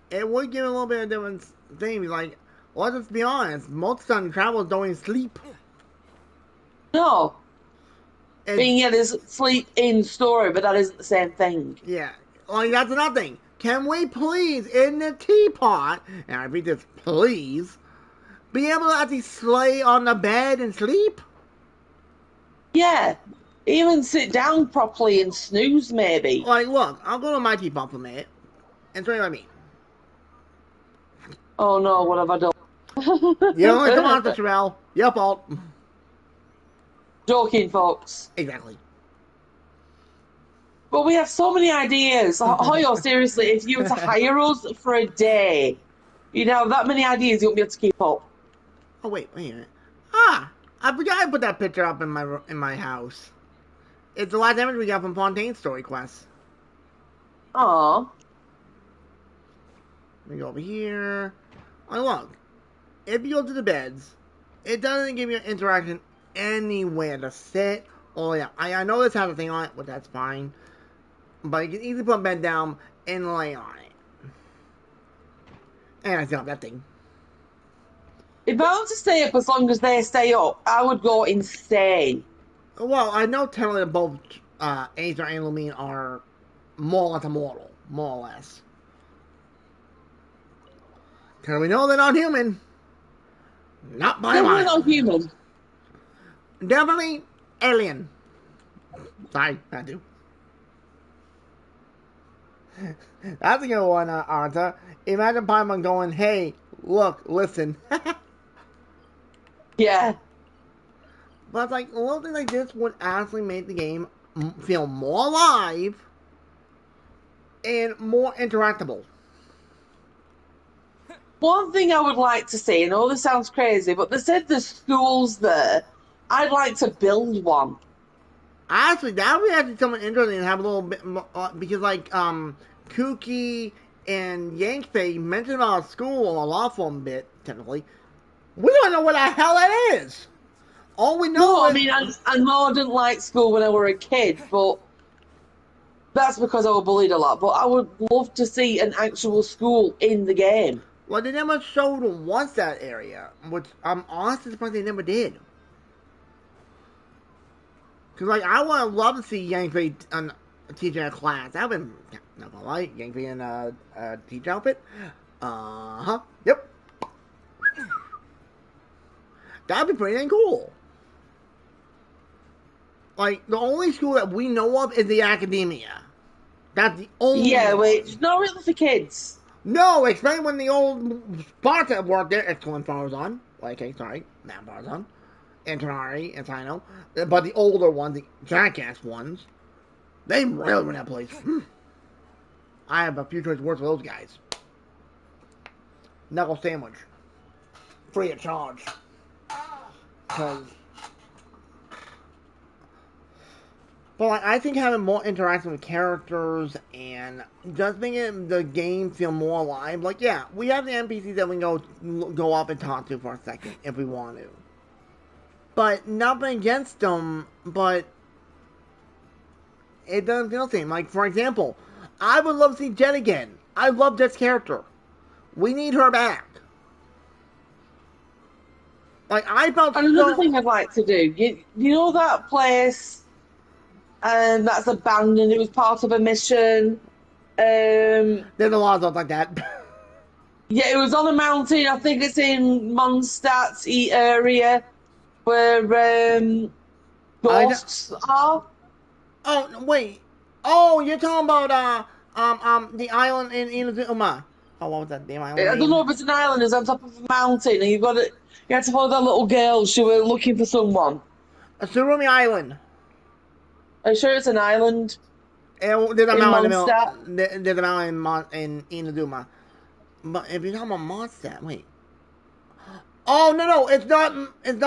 It would give a little bit of different things. Like, let's just be honest, most of the time travelers don't even sleep. No. I It's, mean, yeah, there's sleep in story, but that isn't the same thing. yeah. Like, that's another thing. Can we please, in the teapot, and I repeat this, please, be able to actually slay on the bed and sleep? Yeah. Even sit down properly and snooze, maybe. Like, look, I'll go to my teapot for a minute and show you what I mean. Oh no, what have I done? You only come on, Sherelle. Your fault. Joking, folks. Exactly. But we have so many ideas. Hoyo, seriously, if you were to hire us for a day, you'd have that many ideas you won't be able to keep up. Oh wait a minute. Ah, I forgot I put that picture up in my house. It's the last image we got from Fontaine's Story Quest. Aw. Let me go over here. Oh look, if you go to the beds, it doesn't give you an interaction anywhere to sit. Oh yeah, I know this has a thing on it, but that's fine. But you can easily put a bed down and lay on it. And I still have that thing. If I was to stay up as long as they stay up, I would go insane. Well, I know technically both Acer and Lumine are more or less immortal. More or less. Because we know they're not human. Not by a Definitely mile. not human. Definitely alien. Sorry, I do. That's a good one, Arthur. Imagine Paimon going, hey, look, listen. Yeah. But it's like, a little thing like this would actually make the game feel more alive and more interactable. One thing I would like to see, and all this sounds crazy, but they said the school's there. I'd like to build one. Actually, that would be actually something interesting to have a little bit because like Kuki and Yankfei mentioned about a school a lot for a bit technically. We don't know what the hell that is. All we know No, I is mean, I know I didn't like school when I were a kid, but that's because I was bullied a lot. But I would love to see an actual school in the game. well, they never showed once that area, which I'm honestly surprised they never did. Cause like I would love to see Yankfei teaching a class. That would been not gonna lie, Yankfei in a teacher outfit. Huh. Yep. That'd be pretty dang cool. Like the only school that we know of is the academia. That's the only Yeah, one. which not really for kids. No, especially when the old spots that worked there, excellent Farzan, like okay, sorry, not Farzan, and Tanari and Sino, but the older ones, the jackass ones, they really run that place. I have a few choice words for those guys. Knuckle sandwich, free of charge, because. But like, I think having more interaction with characters and just making the game feel more alive. Like, yeah, we have the NPCs that we can go up and talk to for a second if we want to. But nothing against them, but it doesn't feel the same. Like, for example, I would love to see Jet again. I love Jet's character. We need her back. Like, I felt And another so... thing I'd like to do, you know that place that's abandoned? It was part of a mission. There's a lot of stuff like that. Yeah, it was on a mountain. I think it's in Mondstadt's area where I know... ghosts are. Oh, wait. Oh, you're talking about, the island in Inazuma. Oh, what was that damn island I don't name? know if it's an island. It's on top of a mountain, and you had to follow that little girl. She was looking for someone. Surumi Island. Are you sure it's an island And there's a in mountain in the Mondstadt? middle. There's a mountain in Inazuma. But if you're talking about Mondstadt, wait. Oh no, it's not. It's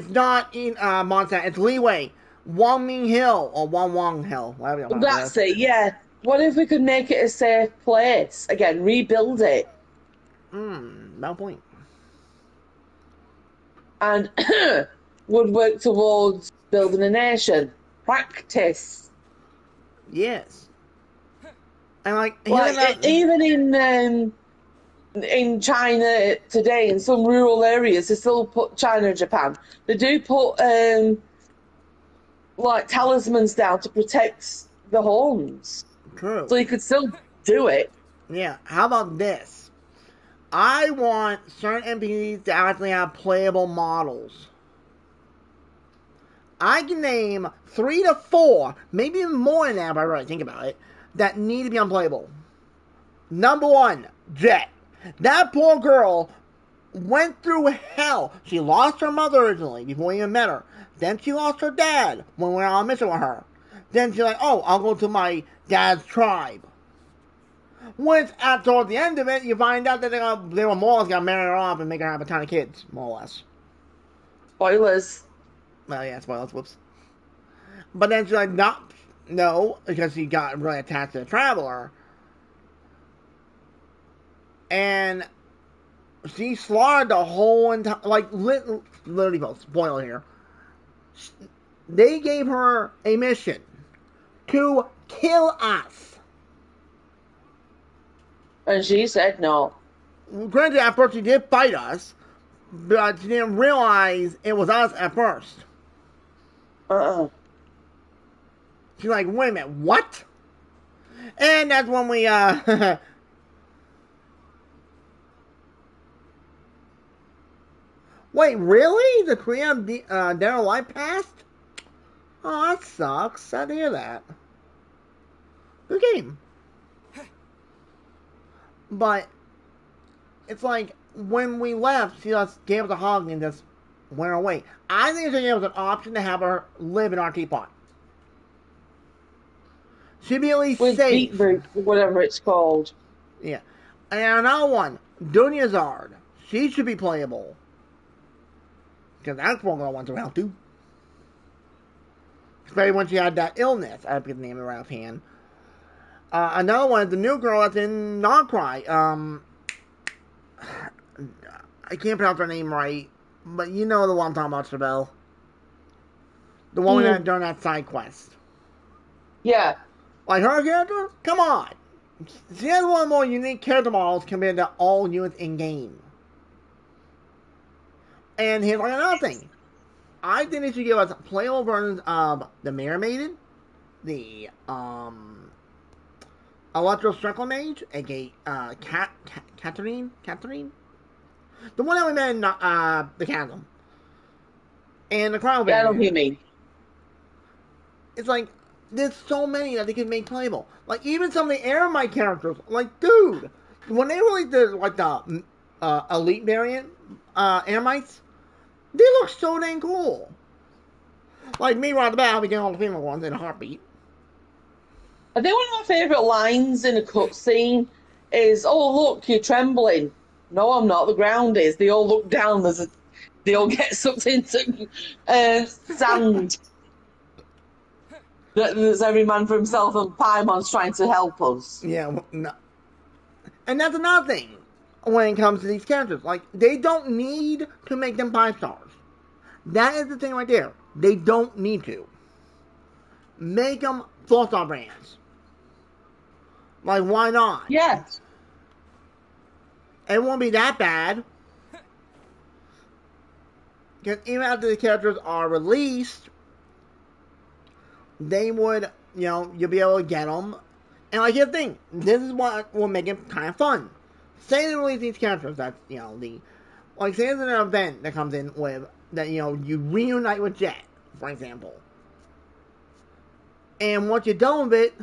not in Mondstadt. It's Leeway, Wangming Hill or Wang Hill, whatever you want to That's pronounce. it. Yeah. What if we could make it a safe place again? Rebuild it No point. and would work towards building a nation. Practice. Yes, and like Like even in China today, in some rural areas, they still put China and Japan. They do put like talismans down to protect the homes, true. so you could still do it. Yeah. How about this? I want certain NPCs to actually have playable models. I can name 3 to 4, maybe even more than that if I really think about it, that need to be unplayable. Number 1, Jet. That poor girl went through hell. She lost her mother originally before we even met her. Then she lost her dad when we were on a mission with her. Then she's like, oh, I'll go to my dad's tribe. Once at towards the end of it, you find out that they were more or less gonna marry her off and make her have a ton of kids, more or less. Spoilers. Well, yeah, spoilers, whoops. But then she's like, no, because she got really attached to the traveler. And she slaughtered the whole entire, like, literally, folks, spoiler here. They gave her a mission to kill us. And she said no. Granted, at first she did fight us, but she didn't realize it was us at first. Uh-uh. She's like, wait a minute, what? And that's when we, wait, really? The Korean Daryl Light passed? Oh, that sucks. Sad to hear that. Good game. But, it's like, when we left, she just gave us a hug and just went away. I think it should give us an option to have her live in our teapot. She'd be at least With safe. beetroot, whatever it's called. Yeah. And another one, Dunyazard. She should be playable. Because that's one girl wants around too. Especially when she had that illness. I forget the name of it right offhand. Another one is the new girl that's in Nogcry. I can't pronounce her name right. But you know the one I'm talking about, Chabelle. The one that done that side quest. Yeah. Like her character? Come on! She has one of the more unique character models compared to all units in game. And here's like another thing. I think they should give us playable versions of the Mirror Maiden, the Electro Circle Mage, aka Catherine? The one that we met in the Chasm. And the Cryo Yeah, I know variant. what you mean. It's like, there's so many that they can make playable. Like, even some of the Eremite characters. Like, dude, when they released the Elite variant, Eremites, they look so dang cool. Like, me right about, we get all the female ones in a heartbeat. I think one of my favourite lines in a cutscene is, "Oh, look, you're trembling." No, I'm not. The ground is. They all look down. They all get sucked into sand. There's every man for himself, and Paimon's trying to help us. Yeah, no. And that's another thing when it comes to these characters. Like, they don't need to make them 5 stars. That is the thing right there. They don't need to. Make them 4-star brands. Like, why not? Yes. It won't be that bad. Because even after the characters are released, they would, you'll be able to get them. And like, here's the thing. This is what will make it kind of fun. Say they release these characters, that's, like, say there's an event that comes in with, that, you reunite with Jet, for example. And once you're done with it,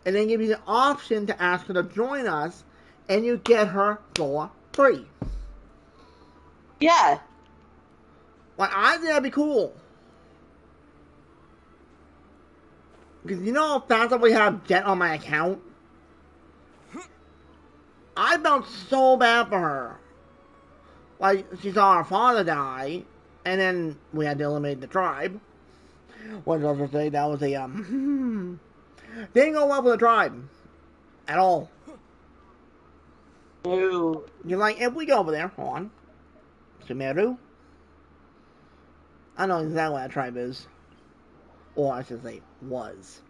and then give you the option to ask her to join us, and you get her for free. Yeah. Like, I think that'd be cool. Because you know how fast we have Jet on my account? I felt so bad for her. Like, she saw her father die, and then we had to eliminate the tribe. What was I supposed to say? That was a, didn't go well for the tribe. At all. No. You're like, if we go over there, hold on. Sumeru? I know exactly what that tribe is. Or I should say, was.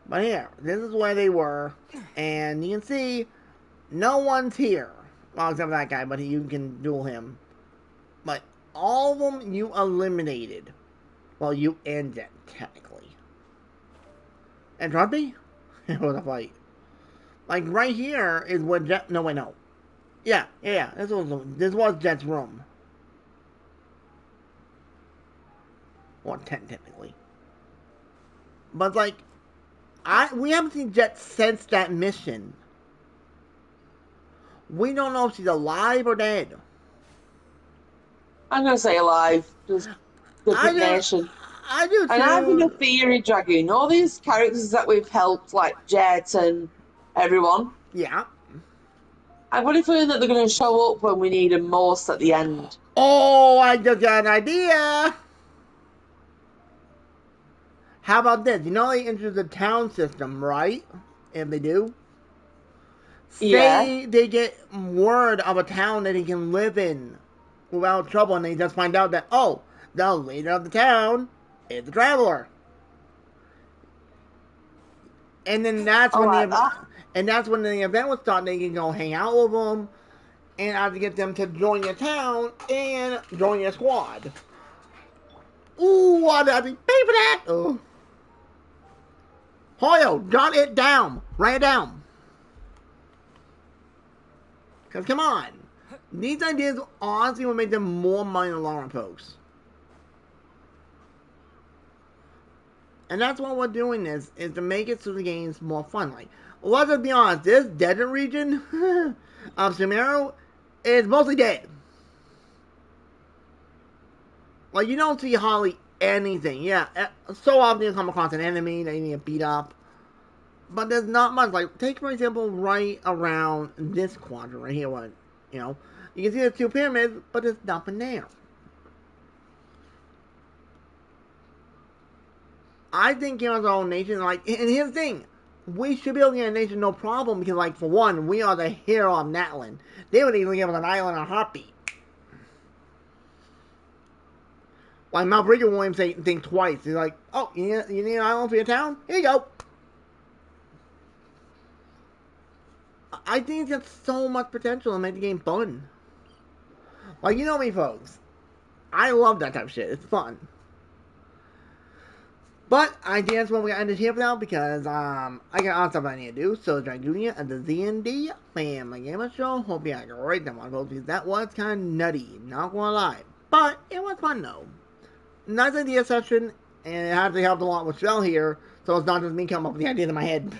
But here, this is where they were. And you can see, no one's here. Well, except for that guy, but you can duel him. But all of them you eliminated. Well, you ended, technically. And Trumpy? It was a fight. Like, right here is where Jet... No, wait, no. Yeah. This was Jet's room. Or technically. But, like, we haven't seen Jet since that mission. We don't know if she's alive or dead. I'm going to say alive. Just the nation. I do too. And I have a theory, Dragoon. All these characters that we've helped, like Jet and everyone. Yeah. I've got a feeling that they're going to show up when we need them most at the end. Oh, I just got an idea. How about this? You know they introduced the town system, right? If they do. Say they get word of a town that he can live in without trouble, and they just find out that, oh, the leader of the town is the traveler. And then that's when the event will start. They can go hang out with them, and I have to get them to join your town and join your squad. Ooh, I'd be pay for that. Oh. Hoyo, jot it down. Write it down. Because, come on. These ideas honestly will make them more money in the long run, folks. And that's why we're doing this, is to make it so the game's more fun. Like, let's just be honest, this desert region of Sumeru is mostly dead. Like, you don't see hardly anything. Yeah, so often you come across an enemy that you need to beat up. But there's not much. Like, take, for example, right around this quadrant right here. What, you know, you can see the two pyramids, but there's nothing there. I think Heroes our own nation, like, and here's the thing. We should be able to get a nation no problem because, like, for one, we are the hero of Natlan. They would easily give us an island on a heartbeat. Like, Mount Bridger won't even think twice. He's like, oh, you need an island for your town? Here you go. I think there's so much potential to make the game fun. Like, you know me, folks. I love that type of shit. It's fun. But I think that's what we're gonna end it here for now because I got other stuff I need to do. So Dragunia and the ZND Family Gamer Show. Hope you had a great time on because that was kind of nutty, not gonna lie. But it was fun though. Nice idea session, and it actually helped a lot with Shell here, so it's not just me coming up with the ideas in my head.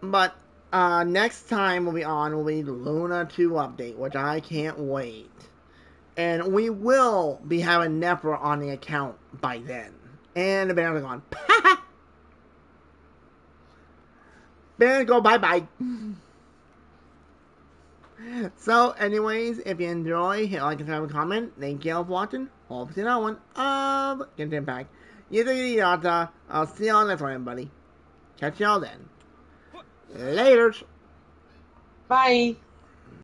But next time we'll be the Luna 2 update, which I can't wait. And we will be having Nephra on the account by then. And the band are gone. Band go bye-bye. So, anyways, if you enjoy, hit like and subscribe and comment. Thank you all for watching. Hope to see another one of Genshin Impact. I'll see y'all next one, everybody. Catch y'all then. Later. Bye.